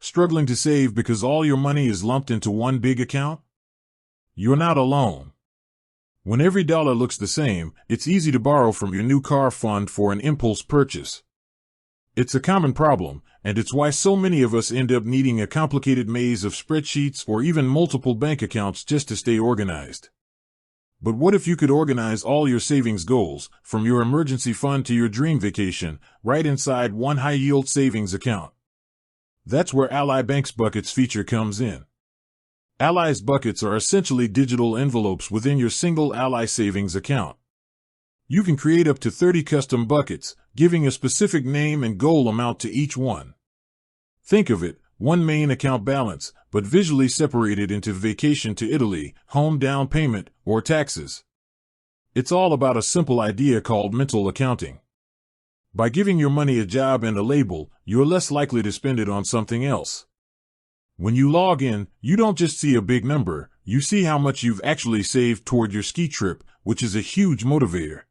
Struggling to save because all your money is lumped into one big account? You're not alone. When every dollar looks the same, it's easy to borrow from your new car fund for an impulse purchase. It's a common problem, and it's why so many of us end up needing a complicated maze of spreadsheets or even multiple bank accounts just to stay organized. But what if you could organize all your savings goals, from your emergency fund to your dream vacation, right inside one high-yield savings account? That's where Ally Bank's Buckets feature comes in. Ally's buckets are essentially digital envelopes within your single Ally savings account. You can create up to 30 custom buckets, giving a specific name and goal amount to each one. Think of it, one main account balance, but visually separated into vacation to Italy, home down payment, or taxes. It's all about a simple idea called mental accounting. By giving your money a job and a label, you're less likely to spend it on something else. When you log in, you don't just see a big number, you see how much you've actually saved toward your ski trip, which is a huge motivator.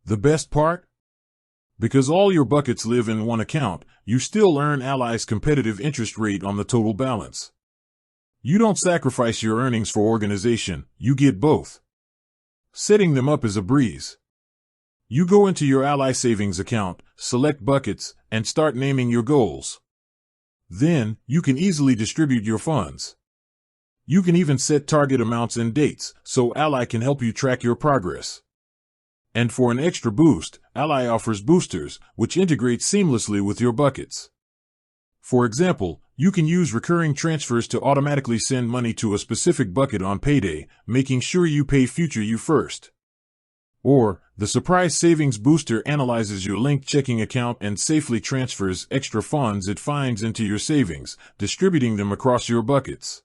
The best part? Because all your buckets live in one account, you still earn Ally's competitive interest rate on the total balance. You don't sacrifice your earnings for organization, you get both. Setting them up is a breeze. You go into your Ally savings account, select buckets, and start naming your goals. Then, you can easily distribute your funds. You can even set target amounts and dates, so Ally can help you track your progress. And for an extra boost, Ally offers boosters, which integrate seamlessly with your buckets. For example, you can use recurring transfers to automatically send money to a specific bucket on payday, making sure you pay future you first. Or, the Surprise Savings Booster analyzes your linked checking account and safely transfers extra funds it finds into your savings, distributing them across your buckets.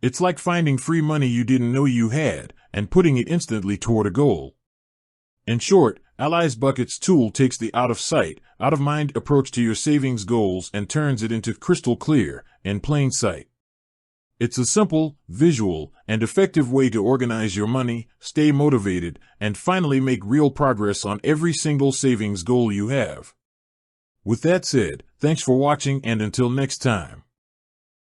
It's like finding free money you didn't know you had, and putting it instantly toward a goal. In short, Ally's Buckets tool takes the out-of-sight, out-of-mind approach to your savings goals and turns it into crystal clear, in plain sight. It's a simple, visual, and effective way to organize your money, stay motivated, and finally make real progress on every single savings goal you have. With that said, thanks for watching and until next time.